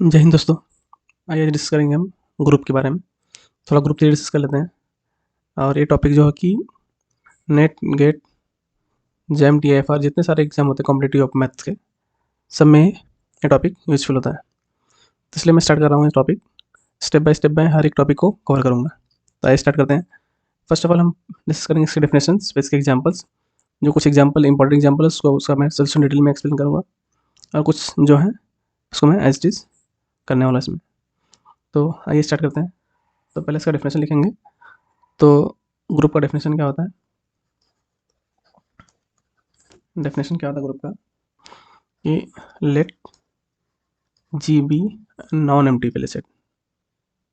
जय हिंद दोस्तों। आइए डिस्कस करेंगे हम ग्रुप के बारे में। थोड़ा ग्रुप थ्योरी डिस्कस कर लेते हैं। और ये टॉपिक जो है कि नेट गेट जैम TIFR जितने सारे एग्जाम होते हैं कॉम्पिटिटिव ऑफ मैथ्स के, सब में ये टॉपिक यूजफुल होता है। तो इसलिए मैं स्टार्ट कर रहा हूँ ये टॉपिक। स्टेप बाय स्टेप मैं हर एक टॉपिक को कवर करूँगा। तो आइए स्टार्ट करते हैं। फर्स्ट ऑफ ऑल हम डिस्कस करेंगे इसके डेफिनेशंस, इसके एग्जाम्पल्स। जो कुछ एग्जाम्पल इंपॉर्टेंट एग्जाम्पल है उसका मैं सोल्यूशन डिटेल में एक्सप्लेन करूँगा, और कुछ जो है उसको मैं एज इट इज करने वाला इसमें। तो आइए स्टार्ट करते हैं। तो पहले इसका डेफिनेशन लिखेंगे। तो ग्रुप का डेफिनेशन क्या होता है? डेफिनेशन क्या होता है ग्रुप का कि let G be non empty, पहले set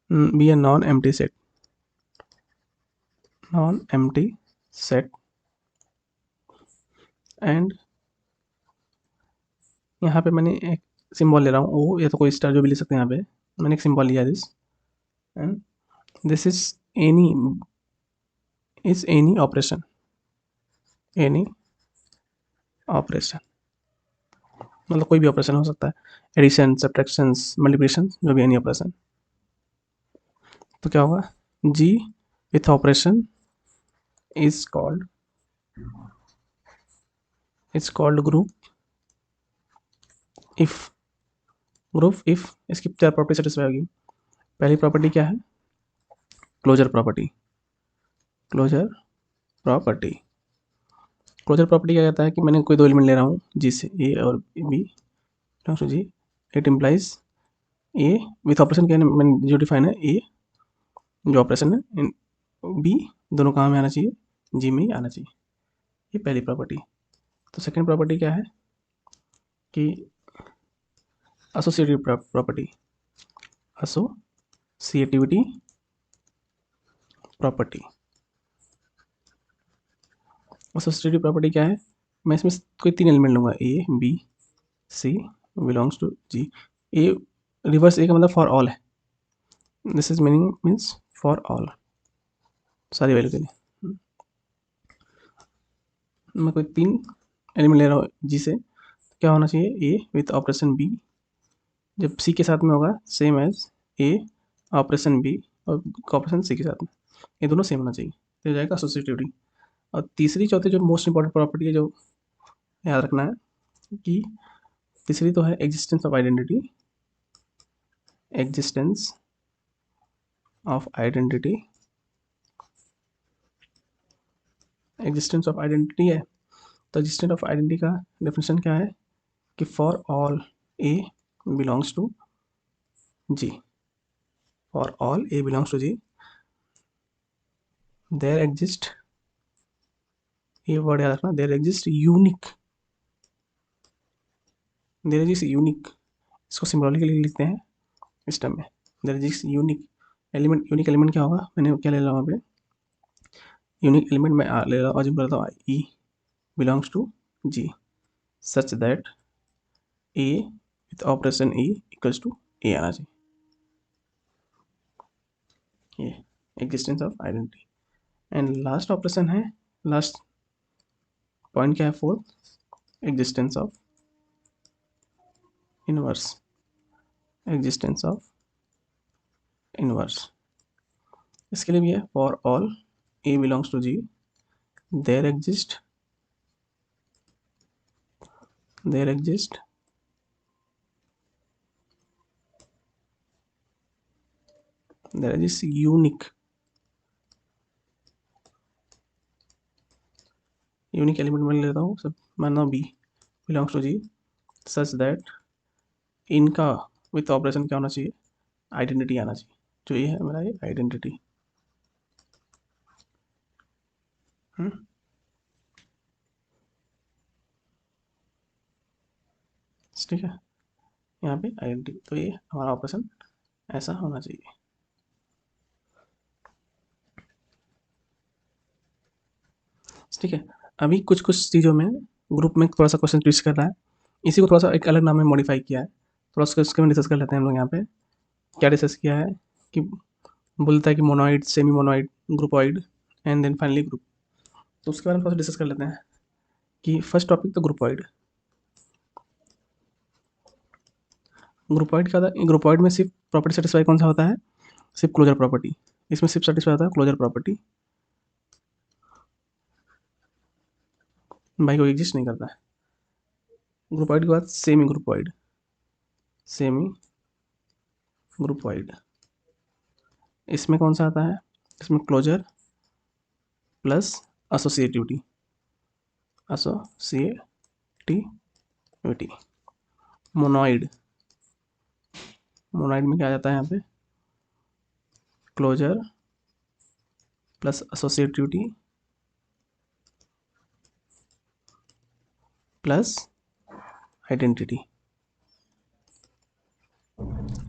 B a non empty set and यहाँ पे मैंने एक सिंबल ले रहा हूँ ओ, या तो कोई स्टार जो भी ले सकते हैं। यहाँ पे मैंने एक सिंबल लिया this, and this is any operation मतलब कोई भी ऑपरेशन हो सकता है, एडिशन, सब्ट्रैक्शन, मल्टीप्लिकेशन, जो भी एनी ऑपरेशन। तो क्या होगा, G with operation is called group if इसकी चार प्रॉपर्टी सेटिस्फाई होगी। पहली प्रॉपर्टी क्या है? Closure property. क्लोजर प्रॉपर्टी क्या कहता है कि मैंने कोई दो एलिमेंट ले रहा हूँ जी से, ए और B, G, it implies A with operation क्या मैंने जो डिफाइन है, ए जो ऑपरेशन है, बी दोनों कहाँ में आना चाहिए, जी में ही आना चाहिए। ये पहली प्रॉपर्टी। तो सेकेंड प्रॉपर्टी क्या है कि associative property, associativity property. Associative property क्या है? मैं इसमें कोई तीन एलिमेंट लूँगा, A B C belongs to G. A reverse A का मतलब फॉर ऑल है। This is meaning means for all, सारी वैल्यू के लिए। मैं कोई तीन एलिमेंट ले रहा हूँ जी से, क्या होना चाहिए, ए विथ ऑपरेशन बी जब सी के साथ में होगा same as A operation B और ऑपरेशन सी के साथ में, ये दोनों सेम होना चाहिए, तो हो जाएगा एसोसिएटिविटी। और तीसरी चौथी जो मोस्ट इंपॉर्टेंट प्रॉपर्टी है जो याद रखना है कि तीसरी तो है existence of identity. Existence of identity है। तो एग्जिस्टेंस ऑफ आइडेंटिटी का डेफिनेशन क्या है कि for all A belongs to G, for all A belongs to G there exist, ये वर्ड याद रखना, देयर एग्जिस्ट यूनिक, इसको सिम्बॉलिकली लिखते हैं इस टर्म में। देयर एग्जिस्ट यूनिक एलिमेंट क्या होगा, मैंने क्या ले रहा हूँ वहाँ पे, यूनिक एलिमेंट मैं ले रहा हूँ, अज्यूम करता हूँ E belongs to G such that A with operation E equals to A आना चाहिए। ये existence of identity. And last operation है, लास्ट पॉइंट क्या है, fourth, existence of inverse. Existence of inverse इसके लिए भी है, for all A belongs to G there exist unique element मैं लेता हूँ सब, मानना B belongs to G such that इनका विथ ऑपरेशन क्या होना चाहिए, आइडेंटिटी आना चाहिए। जो ये है मेरा, ये आइडेंटिटी। ठीक है, यहाँ पे आइडेंटिटी, तो ये हमारा ऑपरेशन ऐसा होना चाहिए। ठीक है, अभी कुछ कुछ चीज़ों में ग्रुप में थोड़ा सा क्वेश्चन ट्विस्ट कर रहा है, इसी को थोड़ा सा एक अलग नाम में मॉडिफाई किया है, थोड़ा सा उसके में डिस्कस कर लेते हैं हम लोग। यहाँ पे क्या डिस्कस किया है कि बोलता है कि monoid, semi monoid, groupoid and then finally group. तो उसके बारे में थोड़ा सा डिस्कस कर लेते हैं कि फर्स्ट टॉपिक तो ग्रुपॉइड। ग्रुपॉइड क्या होता है, ग्रुपॉइड में सिर्फ प्रॉपर्टी सेटिस्फाई कौन सा होता है, सिर्फ क्लोजर प्रॉपर्टी, इसमें सिर्फ सेटिस्फाई होता है क्लोजर प्रॉपर्टी, बाई को एग्जिस्ट नहीं करता है। ग्रुपॉइड के बाद सेमी ग्रुपॉइड, सेमी ग्रुपॉइड, इसमें कौन सा आता है, इसमें closure plus associativity, associativity. Monoid, monoid में क्या आ जाता है यहाँ पे, closure plus associativity plus identity,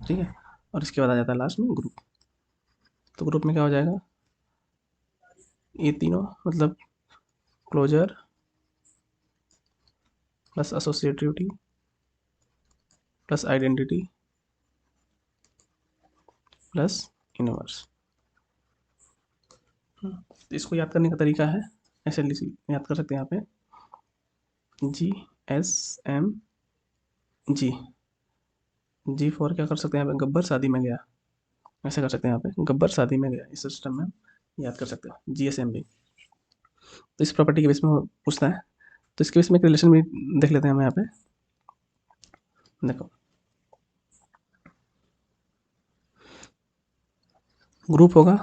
ठीक है। और इसके बाद आ जाता है लास्ट में ग्रुप। तो ग्रुप में क्या हो जाएगा, ये तीनों मतलब closure plus associativity plus identity plus inverse. इसको याद करने का तरीका है, ऐसे याद कर सकते हैं यहाँ पे, GSM, जी फॉर क्या कर सकते हैं यहाँ पे, गब्बर शादी में गया, ऐसे कर सकते हैं यहाँ पे, गब्बर शादी में गया, इस सिस्टम में याद कर सकते हो, GSM भी। तो इस प्रॉपर्टी के बेस में पूछता है, तो इसके बेस में एक रिलेशन भी देख लेते हैं हम यहाँ पे। देखो ग्रुप होगा,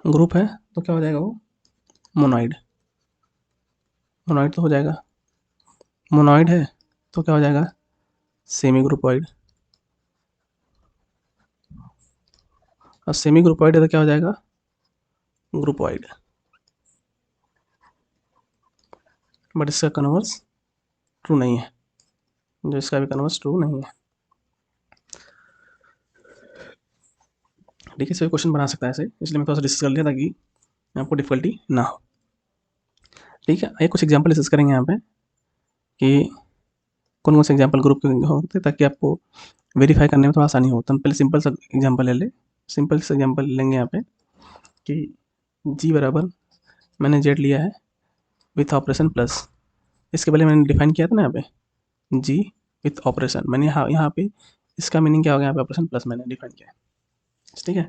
ग्रुप है तो क्या हो जाएगा वो, मोनोइड, मोनोइड तो हो जाएगा, मोनोइड है तो क्या हो जाएगा, सेमी ग्रुपॉइड, और सेमी ग्रुपॉइड है तो क्या हो जाएगा, ग्रुपॉइड। बट इसका कन्वर्स ट्रू नहीं है, जो इसका भी कन्वर्स ट्रू नहीं है, ठीक है। सभी क्वेश्चन बना सकता है ऐसे, इसलिए मैं थोड़ा सा डिस्कस कर लिया ताकि आपको डिफिकल्टी ना हो, ठीक है। एक कुछ एग्जांपल डिस्कस करेंगे यहाँ पे कि कौन कौन से एग्जांपल ग्रुप के होते, ताकि आपको वेरीफाई करने में थोड़ा आसानी हो। तो हम पहले सिंपल सा एग्जांपल ले ले, सिंपल सा एग्जांपल लेंगे यहाँ पे कि जी बराबर मैंने जेड लिया है विथ ऑपरेशन प्लस, इसके पहले मैंने डिफाइन किया था ना यहाँ पे, जी विथ ऑपरेशन, मैंने यहाँ पे इसका मीनिंग क्या हो गया, यहाँ पे ऑपरेशन प्लस मैंने डिफाइन किया है, ठीक है।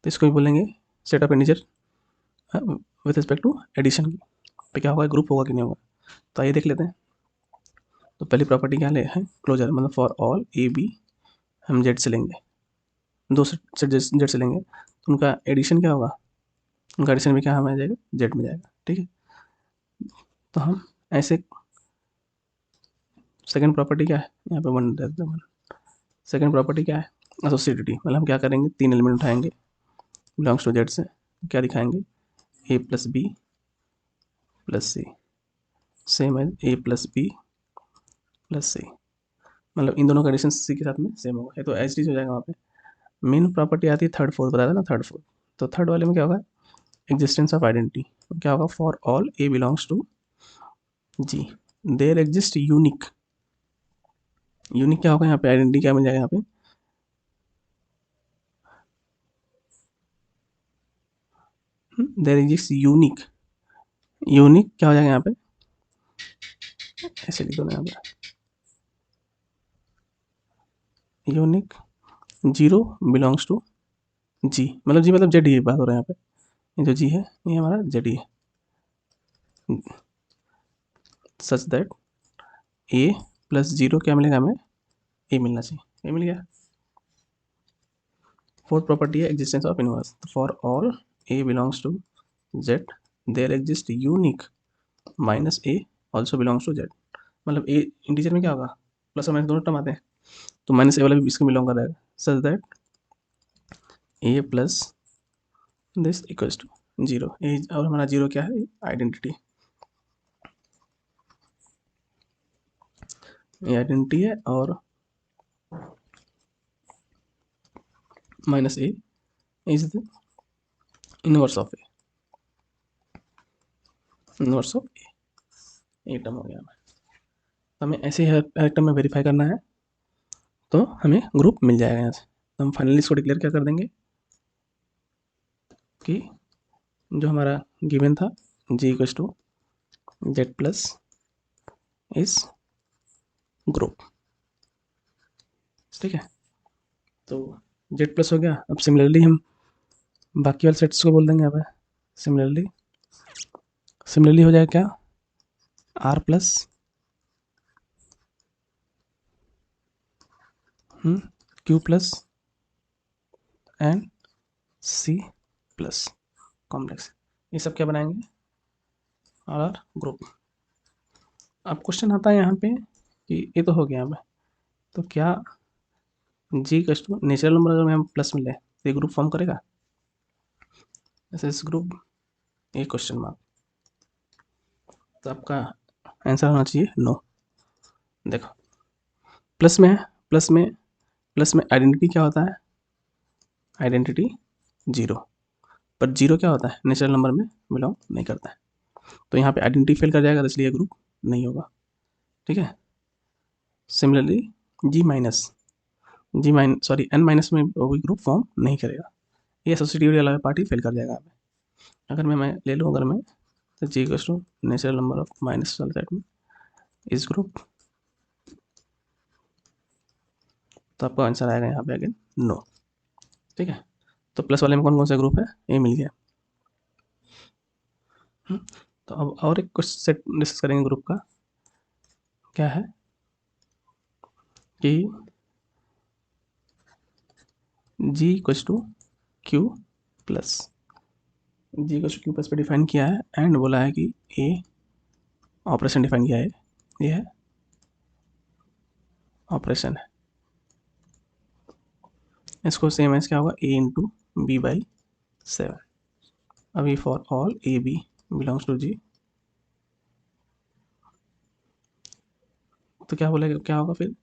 तो इसको भी बोलेंगे set of integer with respect to addition पे क्या होगा, ग्रुप होगा कि नहीं होगा। तो आइए देख लेते हैं। तो पहली प्रॉपर्टी क्या ले है, क्लोजर, मतलब फॉर ऑल ए बी हम जेड से लेंगे, दो सेट जेड से लेंगे, तो उनका एडिशन क्या होगा, उनका एडिशन भी क्या हमें आ जाएगा, जेड में जाएगा, ठीक है। तो हम ऐसे सेकंड प्रॉपर्टी क्या है, यहाँ पे वन सेकंड प्रॉपर्टी क्या है, एसोसिएटिविटी, मतलब हम क्या करेंगे, तीन एलिमेंट उठाएंगे बिलोंग्स टू जेड से, क्या दिखाएंगे, ए प्लस बी प्लस सी, सेम है ए प्लस बी प्लस सी, मतलब इन दोनों का एडिशन सी के साथ में सेम होगा, तो एच डी हो जाएगा वहाँ पे। मेन प्रॉपर्टी आती है थर्ड फोर्थ, बताया था ना थर्ड फोर्थ, तो थर्ड वाले में क्या होगा, एग्जिस्टेंस ऑफ आइडेंटिटी, तो क्या होगा, for all A belongs to G there exist unique, unique क्या होगा यहाँ पे, आइडेंटिटी क्या मिल जाएगा यहाँ पे, देयर एग्जिस्ट यूनिक, यूनिक क्या हो जाएगा यहाँ पे, ऐसे लिख दो ना यहाँ पे, यूनिक जीरो बिलोंग्स टू जी, मतलब जी मतलब जेड ही बात हो रहा है यहाँ पे, ये जो जी है ये हमारा जेड ही है, such that A plus zero क्या मिलेगा हमें, ए मिलना चाहिए, ए मिल गया। फोर्थ प्रॉपर्टी है existence of inverse, for all A belongs to Z there exist unique minus A also belongs to Z, मतलब ए इंटीजर में क्या होगा, प्लस और माइनस दोनों टर्म आते हैं, तो माइनस ए वाला भी इसको बिलोंग कर रहेगा, such that A plus this equals to zero, A और हमारा जीरो क्या है, आइडेंटिटी, ये आइडेंटिटी है, और minus A is the inverse of A, inverse of a term हो गया हमें। हमें ऐसे हर टर्म में वेरीफाई करना है, तो हमें ग्रुप मिल जाएगा यहाँ से। तो हम फाइनली इसको डिक्लेयर क्या कर देंगे कि जो हमारा गिवन था जी इक्वल्स टू जेड प्लस इस ग्रुप, ठीक है, तो जेड प्लस हो गया। अब सिमिलरली हम बाकी वाले सेट्स को बोल देंगे यहाँ पे। सिमिलरली हो जाएगा क्या, R plus Q plus and C plus complex. ये सब क्या बनाएंगे, आर ग्रुप। अब क्वेश्चन आता है यहाँ पे कि ये तो हो गया यहाँ पे, तो क्या जी कस्टू नेचुरल नंबर अगर हम प्लस में ले तो ये ग्रुप फॉर्म करेगा, ऐसे इस ग्रुप, ये क्वेश्चन मार्क। तो आपका आंसर होना चाहिए नो। देखो प्लस में है, प्लस में आइडेंटिटी क्या होता है, आइडेंटिटी जीरो, पर जीरो क्या होता है, नेचुरल नंबर में बिलोंग नहीं करता है। तो यहाँ पे आइडेंटिटी फेल कर जाएगा, तो इसलिए ग्रुप नहीं होगा। ठीक है, सिमिलरली एन माइनस में वो भी ग्रुप फॉर्म नहीं करेगा, ये एसोसिएटिव वाला पार्टी फेल कर जाएगा। अगर मैं ले लूँ, अगर मैं तो G equals to natural number of minus वाले सेट में इस ग्रुप, तो आपका आंसर आएगा यहाँ पे अगेन नो। ठीक है, तो प्लस वाले में कौन कौन सा ग्रुप है, ये मिल गया। तो अब और एक कुछ सेट डिस्कस करेंगे ग्रुप का, क्या है कि G equals to Q plus, G equals to Q plus पे डिफाइन किया है, एंड बोला है कि ए ऑपरेशन डिफाइन किया है, ये है ऑपरेशन है। इसको सेम एज क्या होगा, ए इंटू बी बाई 7। अभी for all A B belongs to G, तो क्या बोलेगा, क्या होगा फिर,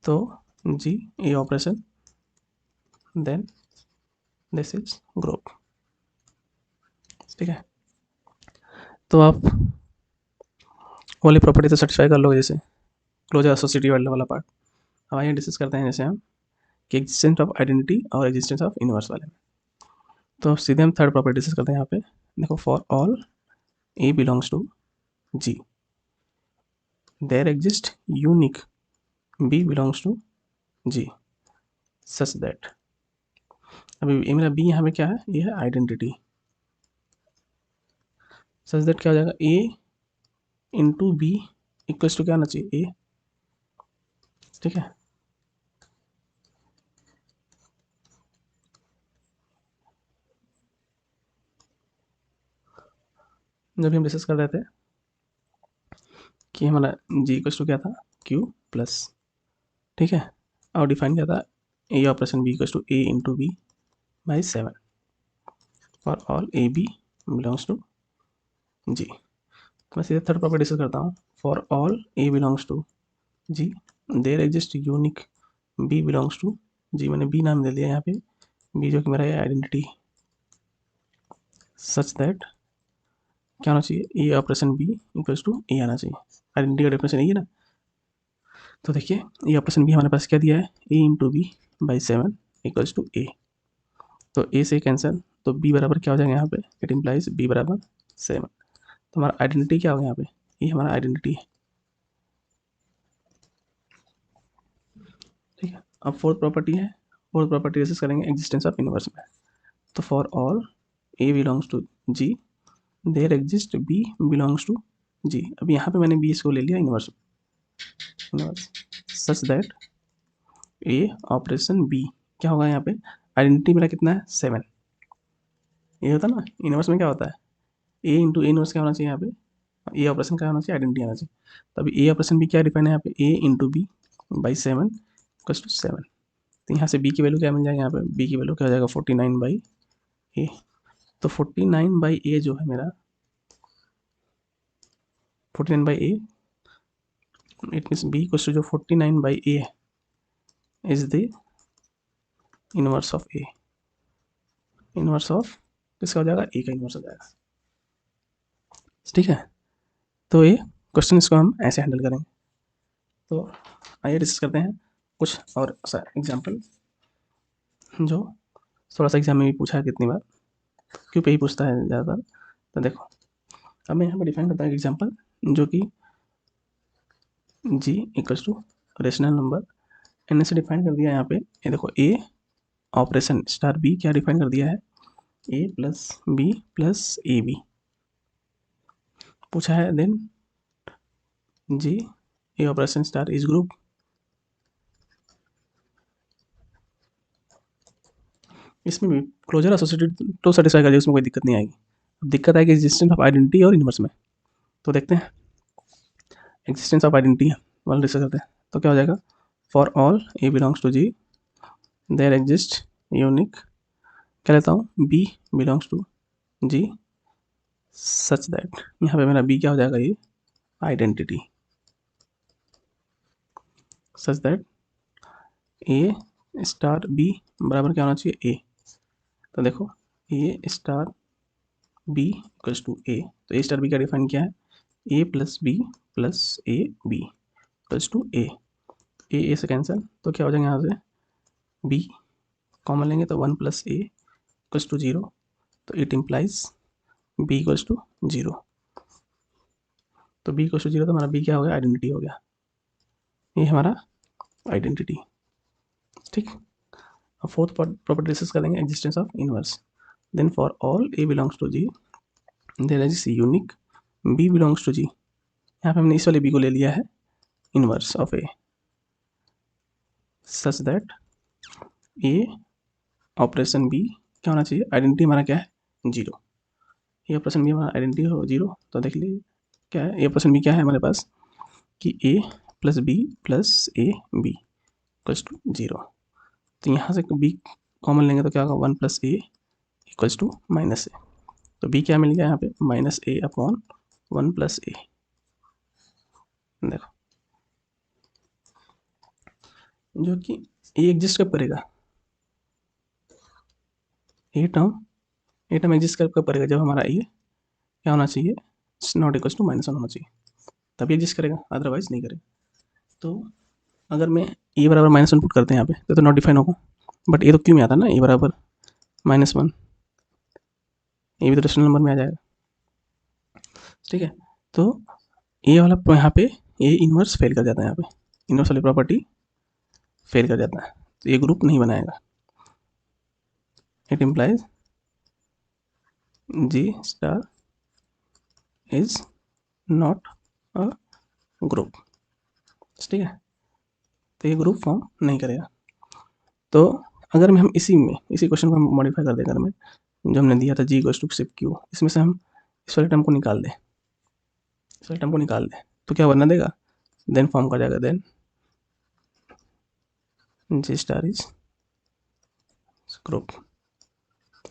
तो G A operation then this is group. ठीक है, तो आप वाली प्रॉपर्टी तो सेटिस्फाई कर लोगे, जैसे क्लोजर एसोसिएटिव वाला पार्ट। अब आइए डिस्कस करते हैं जैसे हम कि एग्जिस्टेंस ऑफ आइडेंटिटी और एग्जिस्टेंस ऑफ इनवर्स वाले में। तो सीधे हम थर्ड प्रॉपर्टी डिस्कस करते हैं यहाँ पे। देखो for all A belongs to G, there exist unique B belongs to G such that. अभी ये मेरा बी यहाँ पे क्या है, ये है आइडेंटिटी। सच दैट क्या हो जाएगा, ए इंटू बी इक्वल्स टू क्या आना चाहिए, ए। ठीक है, जब भी हम डिस्कस कर रहे थे कि हमारा जी इक्वल्स टू क्या था, क्यू प्लस। ठीक है, और डिफाइन क्या था, A operation B equals to A into B by 7 for all A B belongs to G. मैं सीधे थर्ड प्रॉपर्टी डिस्कस करता हूँ। For all A belongs to G, there exist unique B belongs to G, मैंने B नाम दे दिया यहाँ पे, B जो कि मेरा आइडेंटिटी सच दैट क्या होना चाहिए, ए operation B equals to A आना चाहिए। आइडेंटिटी का डेफिनेशन यही है ना। तो देखिए ए ऑपरेशन बी हमारे पास क्या दिया है, A into B by 7 equals to A. तो ए से कैंसिल, तो बी बराबर क्या हो जाएगा यहाँ पे, इट इम्प्लाइज बी बराबर 7। तो हमारा आइडेंटिटी क्या होगा यहाँ पे, ये हमारा आइडेंटिटी है। ठीक है, अब फोर्थ प्रॉपर्टी है, फोर्थ प्रॉपर्टी डिस्कस करेंगे एग्जिस्टेंस ऑफ इनवर्स में। तो for all A belongs to G, there exist B belongs to G. अब यहाँ पे मैंने बी इसको ले लिया inverse, such that A operation B क्या होगा यहाँ पे, आइडेंटिटी मेरा कितना है 7, ये होता है ना। इनवर्स में क्या होता है, ए इंटू ए इनवर्स क्या होना चाहिए यहाँ पे, ए ऑपरेशन क्या होना चाहिए, आइडेंटिटी आना चाहिए। तो अभी ए ऑपरेशन बी क्या डिफाइन है यहाँ पे, A into B by 7 equals to 7। तो यहाँ से बी की वैल्यू क्या मिल जाएगा, यहाँ पे बी की वैल्यू क्या हो जाएगा 49 बाई ए। तो 49 बाई ए जो है मेरा, 49 by A, it means B equals to जो 49 by A is the inverse of A. Inverse of किसका हो जाएगा, ए का इनवर्स हो जाएगा। ठीक है, तो ये क्वेश्चन इसको हम ऐसे हैंडल करेंगे। तो आइए डिस्कस करते हैं कुछ और एग्जाम्पल जो थोड़ा सा एग्जाम में भी पूछा है कितनी बार, क्यों पे ही पूछता है ज़्यादातर। तो देखो अब मैं यहाँ पर डिफाइन करता हूँ एग्जाम्पल, जो कि G equals to rational number N से डिफाइन कर दिया यहाँ पे, ये देखो ए ऑपरेशन स्टार बी क्या डिफाइन कर दिया है, A plus B plus A B पूछा है। Then G A operation star is group, इसमें भी क्लोजर एसोसिएटेड तो सेटिस्फाई कर दिया, उसमें कोई दिक्कत नहीं आएगी। अब दिक्कत आएगी एग्जिस्टेंस ऑफ आइडेंटिटी और इनवर्स में, तो देखते हैं एग्जिस्टेंस ऑफ आइडेंटिटी वाला डिस्कस करते हैं। तो क्या हो जाएगा, for all A belongs to G there exist unique, क्या लेता हूँ, B belongs to G such that, यहाँ पे मेरा बी क्या हो जाएगा, ये identity, such that A star B बराबर क्या होना चाहिए, ए। तो देखो A star B equals to A, तो ए स्टार बी का डिफाइन क्या है, A plus B plus A B equals to A से कैंसिल, तो क्या हो जाएगा यहाँ से बी कॉमन लेंगे तो 1 प्लस ए इक्वल्स टू 0, तो it implies B equals to 0, तो बी इक्वल्स टू 0, तो हमारा बी क्या हो गया, आइडेंटिटी हो गया, ये हमारा आइडेंटिटी। ठीक, अब फोर्थ प्रॉपर्टी डिस्कस करेंगे, existence of inverse. Then for all A belongs to G there is unique B belongs to G, यहाँ पे हमने इस वाले बी को ले लिया है inverse of A, such that A operation B क्या होना चाहिए, आइडेंटिटी हमारा क्या है, 0, ए ऑपरेशन बी हमारा आइडेंटिटी हो 0, तो देख लीजिए क्या है, ए ऑपरेशन बी क्या है हमारे पास कि A plus B plus A B equals to 0, तो यहाँ से बी कॉमन लेंगे तो क्या होगा, 1 plus A equals to minus A, तो बी क्या मिल गया यहाँ पे, minus A upon 1 plus A. देखो जो कि ए एग्जिस्ट कब करेगा, ए टर्म एग्जिस्ट कब करेगा, जब हमारा ए क्या होना चाहिए, नॉट इक्वल्स टू -1 होना चाहिए, तभी एग्जिस्ट करेगा, अदरवाइज नहीं करेगा। तो अगर मैं ए बराबर -1 पुट करते हैं यहाँ पे तो नॉट डिफाइन होगा, बट ए तो क्यों में आता है ना, ए बराबर -1, ए भी तो रेशनल नंबर में आ जाएगा। ठीक है, तो ए वाला यहाँ पे ए इनवर्स फेल कर जाता है, यहाँ पे इनवर्स वाली प्रॉपर्टी फेल कर जाता है, तो ये ग्रुप नहीं बनाएगा, it implies G star is not a group. ठीक है, तो ये ग्रुप फॉर्म नहीं करेगा। तो अगर हम इसी क्वेश्चन को हम मॉडिफाई कर दें, अगर मैं जो हमने दिया था जी इक्वल्स टू सिर्फ क्यू, इसमें से हम इस वाले टर्म को निकाल दें, इस वाले टर्म को निकाल दें, तो क्या बनना देगा, देन फॉर्म कर जाएगा, then G star is group.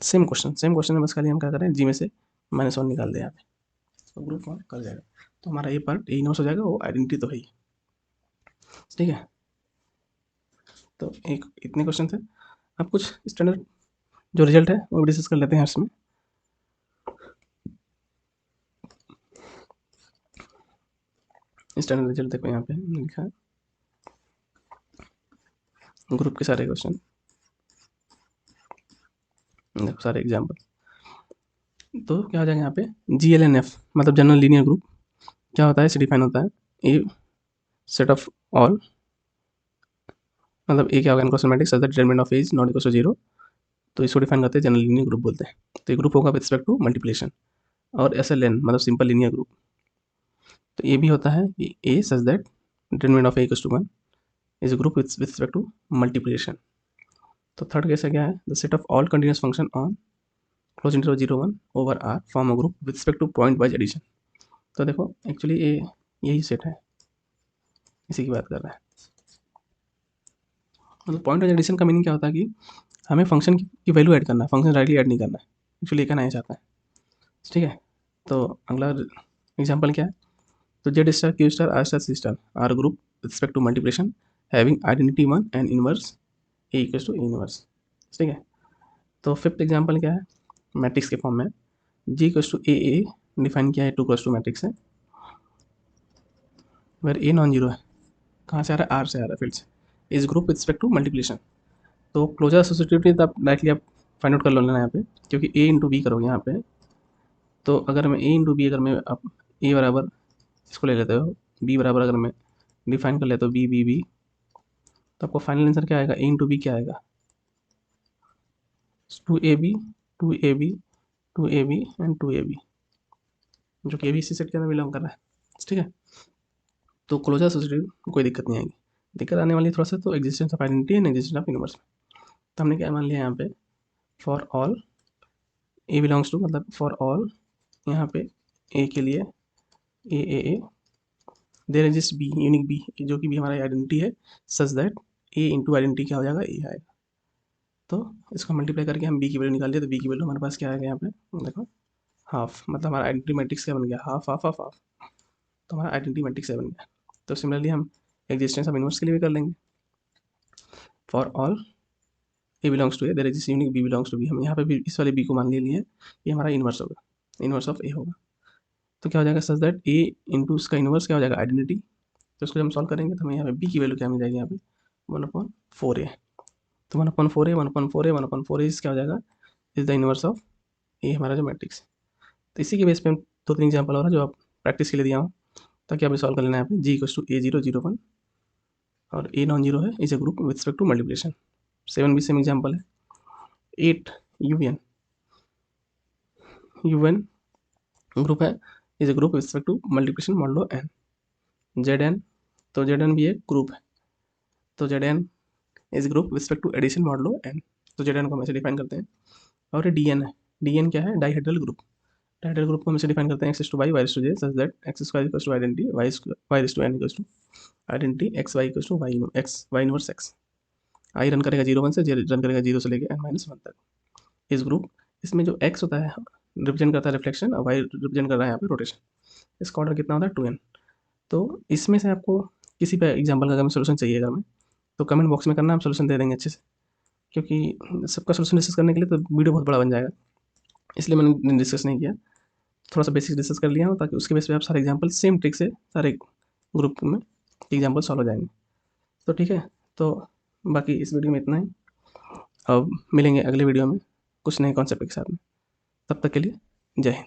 Same question है, बस खाली हम क्या करें, जी में से -1 निकाल दें यहाँ पे, तो ग्रुप फॉर्म कर जाएगा। तो हमारा ये पार्ट ए इनवर्स हो जाएगा, वो आइडेंटिटी तो है ही। ठीक है, तो एक इतने क्वेश्चन थे। अब कुछ स्टैंडर्ड जो रिजल्ट है वो डिस्कस कर लेते हैं इसमें। स्टैंडर्ड रिजल्ट देखो, यहाँ पे लिखा है ग्रुप के सारे क्वेश्चन, देखो सारे एग्जाम्पल। तो क्या हो जाएगा यहाँ पे, GLNF मतलब जनरल लीनियर ग्रुप क्या होता है, इसे डिफाइन होता है ए सेट ऑफ ऑल, मतलब ए क्या होगा, in question matrix such that determinant of as not equal to 0, तो इसको डिफाइन करते हैं जनरल लीनियर ग्रुप बोलते हैं। तो ये ग्रुप होगा विद रिस्पेक्ट टू मल्टीप्लिकेशन। और SLN मतलब सिंपल लीनियर ग्रुप, तो ये भी होता है कि A such that determinant of A equal to 1 is group with respect to multiplication. तो थर्ड केस है क्या है, the set of all continuous function on close interval 0 1 over R form a group with respect to pointwise addition. तो देखो actually ये यही set है, इसी की बात कर रहा है। मतलब पॉइंट वाइज एडिशन का मीनिंग क्या होता है कि हमें फंक्शन की वैल्यू ऐड करना है, फंक्शन डायरेक्टली ऐड नहीं करना है, एक्चुअली ये कहना ये चाहता है। ठीक है, तो अगला एग्जाम्पल क्या है, तो Z star Q star R star C star R group with respect to multiplication having identity 1 and inverse A equals to inverse. ठीक है, तो फिफ्थ एग्जाम्पल क्या है, मैट्रिक्स के फॉर्म में जी इक्वल्स टू ए डिफाइन किया है 2 क्रॉस 2 मैट्रिक्स है, वेर ए नॉन जीरो है, कहाँ से आ रहा है, आर से आ रहा है फील्ड से, इस group with respect to multiplication. तो क्लोजर एसोसिएटिविटी आप डायरेक्टली आप फाइंड आउट कर लो लेना यहाँ पे, क्योंकि ए इंटू बी करोगे यहाँ पे, तो अगर मैं ए इंटू बी, अगर मैं आप ए बराबर इसको ले लेते हो, बी बराबर अगर मैं डिफाइन कर लेता हूँ बी बी बी, तो आपको फाइनल आंसर क्या आएगा, ए इंटू बी क्या आएगा, 2ab 2ab 2ab and 2ab, जो कि ABC सेट के अंदर बिलोंग कर रहा है। ठीक है, तो क्लोजर एसोसिएटिव कोई दिक्कत नहीं आएगी। दिक्कत आने वाली थोड़ा सा तो existence of identity and existence of universe में। तो हमने क्या मान लिया यहाँ पे, for all A belongs to, मतलब फॉर ऑल यहाँ पे ए के लिए A there exist B, unique B, जो कि भी हमारा आइडेंटिटी है, such that A into identity क्या हो जाएगा, ए आएगा। तो इसको मल्टीप्लाई करके हम बी की वैल्यू निकाल लिया, तो बी की वैल्यू हमारे पास क्या आएगा यहाँ पे, देखो हाफ, मतलब हमारा आइडेंटिटी मैट्रिक्स क्या बन गया, हाफ हाफ हाफ हाफ, तो हमारा आइडेंटिटी मैट्रिक्स बन गया। तो सिमिलरली हम एग्जिस्टेंस ऑफ यूनिवर्स के लिए भी कर लेंगे, for all A belongs to A there exist unique B belongs to B, हम यहाँ पे भी इस वाले बी को मान लिए ये हमारा इन्वर्स होगा, इन्वर्स ऑफ ए होगा। तो क्या हो जाएगा, सच दैट ए इंटू उसका इन्वर्स क्या हो जाएगा, आइडेंटिटी। तो उसको जब हम सॉल्व करेंगे तो हमें यहाँ पे बी की वैल्यू क्या मिल जाएगी, यहाँ पे 1/4a। तो 1/4a 1/4a 1/4a क्या हो जाएगा, इज द इन्वर्स ऑफ ए, हमारा जो मैट्रिक्स। तो इसी के बेस पे हम 2-3 एग्जाम्पल हो रहा है जो आप प्रैक्टिस के लिए दिया हूँ, ताकि आप सॉल्व कर लेना है यहाँ पे। जी इक्वल्स टू A0 0 1 और ए नॉन जीरो है, is a group with respect to multiplication. 7 भी सेम एग्जाम्पल है। 8 UN ग्रुप है, is a group with respect to multiplication modulo n। ZN, तो ZN भी एक ग्रुप है, तो ZN is group with respect to addition modulo n। तो ZN को हम ऐसे डिफाइन करते हैं। और ये DN है, DN क्या है, डाइहेड्रल ग्रुप। डाइहेड्रल ग्रुप को हम ऐसे डिफाइन करते हैं, x to y y to j such that x square equals to identity, y to n equals to identity, x y equals to y inverse x। I run करेगा 0 1 से, j run करेगा 0 से लेके n-1 तक। इस group, इसमें जो x होता है रिप्रेजेंट करता है रिफ्लेक्शन और y रिप्रेजेंट कर रहा है यहाँ पे रोटेशन। इसका ऑर्डर कितना होता है 2n। तो इसमें से आपको किसी पे एग्जाम्पल का अगर मैं सोल्यूशन चाहिए अगर मैं, तो कमेंट बॉक्स में करना, हम सोल्यूशन दे देंगे अच्छे से, क्योंकि सबका सोल्यूशन डिस्कस करने के लिए तो वीडियो बहुत बड़ा बन जाएगा, इसलिए मैंने डिस्कस नहीं किया। थोड़ा सा बेसिक डिस्कस कर लिया हूँ, ताकि उसके बेस पे आप सारे एग्जाम्पल सेम ट्रिक से सारे ग्रुप में एग्जाम्पल सॉल्व हो जाएंगे। तो ठीक है, तो बाकी इस वीडियो में इतना ही। अब मिलेंगे अगले वीडियो में कुछ नए कॉन्सेप्ट के साथ में, तब तक के लिए जय हिंद।